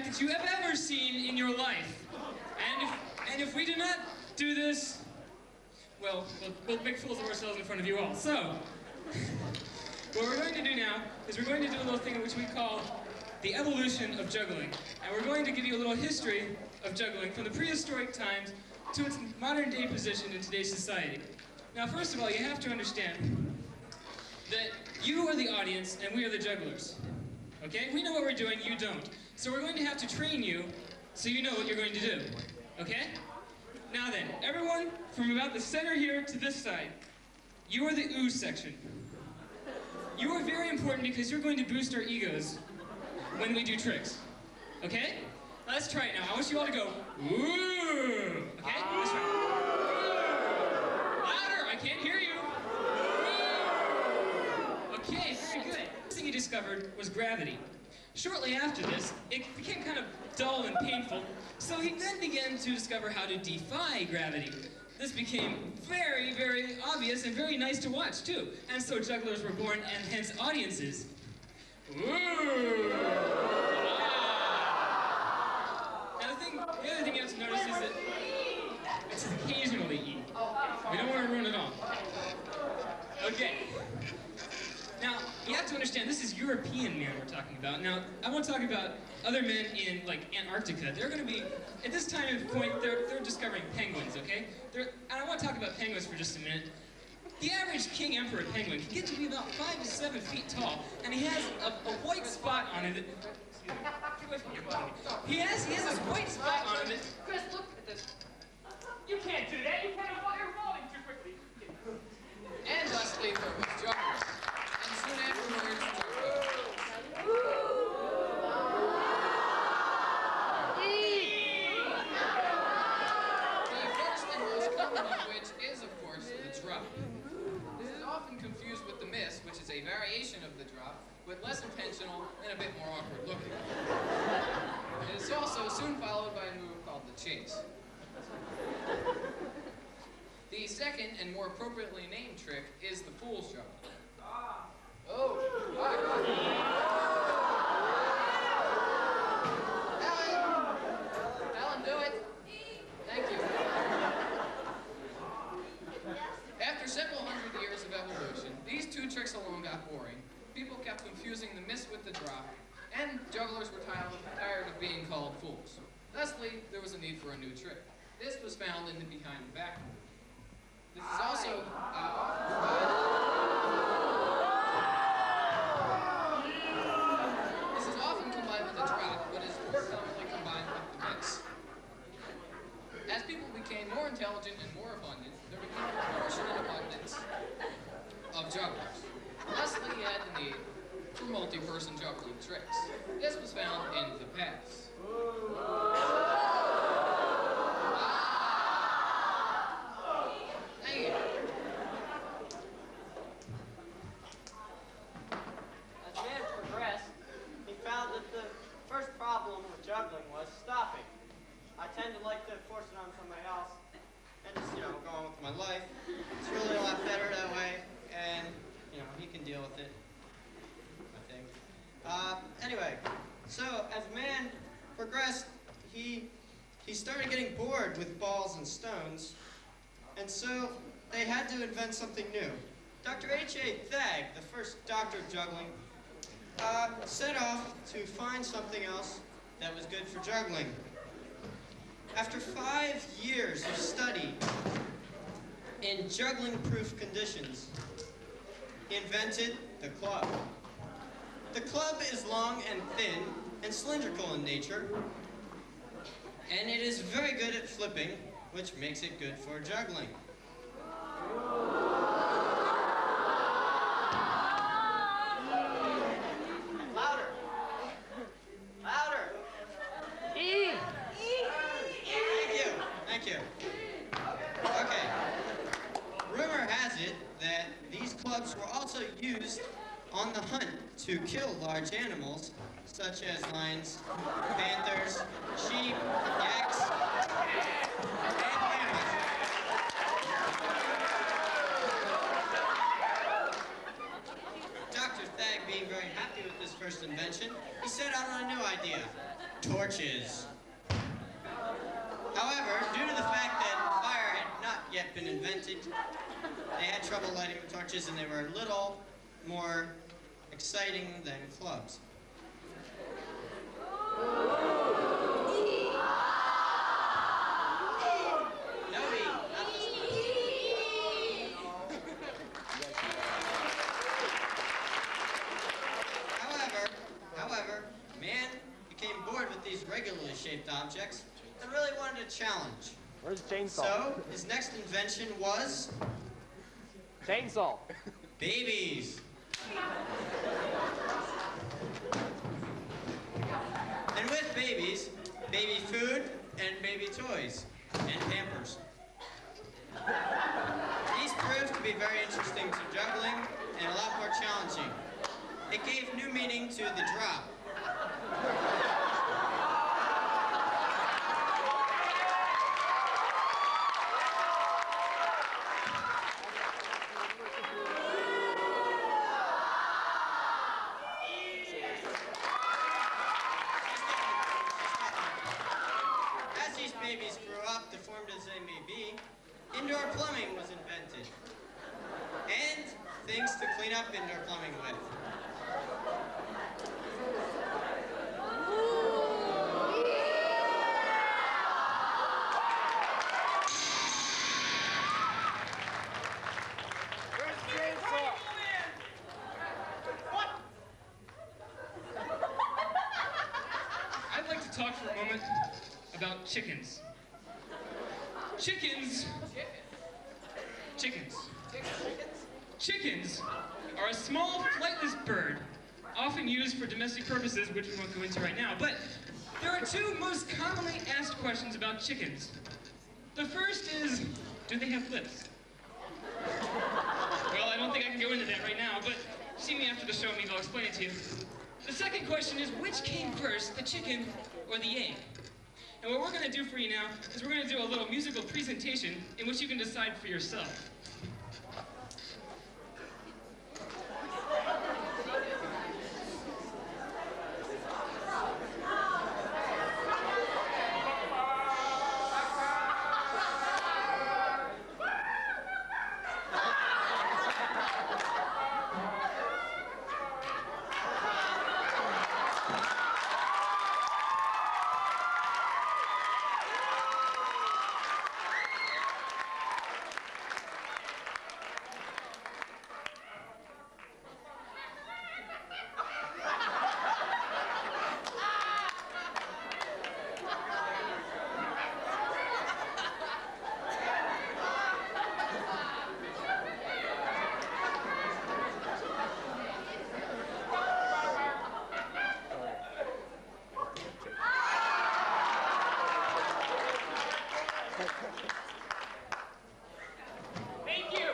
that you have ever seen in your life. And if we do not do this, well, we'll make fools of ourselves in front of you all. So, what we're going to do now is we're going to do a little thing which we call the evolution of juggling. And we're going to give you a little history of juggling from the prehistoric times to its modern day position in today's society. Now, first of all, you have to understand that you are the audience and we are the jugglers. Okay? We know what we're doing, you don't. So we're going to have to train you so you know what you're going to do. Okay? Now then, everyone from about the center here to this side, you are the ooh section. You are very important because you're going to boost our egos when we do tricks. Okay? Let's try it now. I want you all to go ooh. Okay? Let's try it. Louder! I can't hear you. Ooh. Okay, very good. The first thing he discovered was gravity. Shortly after this, it became kind of dull and painful, so he then began to discover how to defy gravity. This became very, very obvious and very nice to watch, too. And so jugglers were born, and hence audiences. Ooh! Now the other thing you have to notice is that it's occasionally E. We don't want to ruin it all. Okay. Now, you have to understand, this is European men we're talking about. Now, I want to talk about other men in, like, Antarctica. They're going to be, at this time and point, they're discovering penguins, okay? And I want to talk about penguins for just a minute. The average king emperor penguin can get to be about 5 to 7 feet tall, and he has a white spot on it. He has this white spot on it. Chris, look at this. You can't do that. You can't avoid your falling too quickly. And thusly, there was jugglers. And soon afterwards, the first and most common of which is, of course, the drop. This is often confused with the miss, which is a variation of the drop, but less intentional and a bit more awkward looking. It is also soon followed by a move called the chase. The second and more appropriately named trick is the fool's juggle. Oh, Alan, do it. Thank you. After several hundred years of evolution, these two tricks alone got boring. People kept confusing the miss with the drop, and jugglers were tired of being called fools. Thusly, there was a need for a new trick. This was found in the behind the back move. This is also this is often combined with the drop, but is more commonly combined with the miss. As people became more intelligent and more abundant, there became a proportionate abundance of jugglers. Thusly, he had the need for multi-person juggling tricks. This was found in the past. First problem with juggling was stopping. I tend to like to force it on somebody else and just, go on with my life. It's really a lot better that way, and, he can deal with it, I think. Anyway, so as man progressed, he started getting bored with balls and stones, and so they had to invent something new. Dr. H.A. Thag, the first doctor of juggling, set off to find something else that was good for juggling. After 5 years of study in juggling-proof conditions, he invented the club. The club is long and thin and cylindrical in nature, and it is very good at flipping, which makes it good for juggling. Thank you. Okay. Rumor has it that these clubs were also used on the hunt to kill large animals, such as lions, panthers, sheep, yaks, and lambs. Dr. Thag, being very happy with this first invention, he set out on a new idea. torches. However, due to the fact that fire had not yet been invented, they had trouble lighting the torches, and they were a little more exciting than clubs. However, man became bored with these regularly shaped objects and really wanted a challenge. Where's the chainsaw? So, his next invention was... Chainsaw. babies. And with babies, baby food and baby toys and Pampers. These proved to be very interesting to juggling and a lot more challenging. It gave new meaning to the drop. As these babies grew up, deformed as they may be, indoor plumbing was invented. And things to clean up indoor plumbing with. I'd like to talk for a moment about chickens. Chickens are a small, flightless bird, often used for domestic purposes, which we won't go into right now. But there are two most commonly asked questions about chickens. The first is, do they have lips? Well, I don't think I can go into that right now, but see me after the show, maybe I'll explain it to you. The second question is, which came first, the chicken or the egg? And what we're going to do for you now is we're going to do a little musical presentation in which you can decide for yourself. Thank you.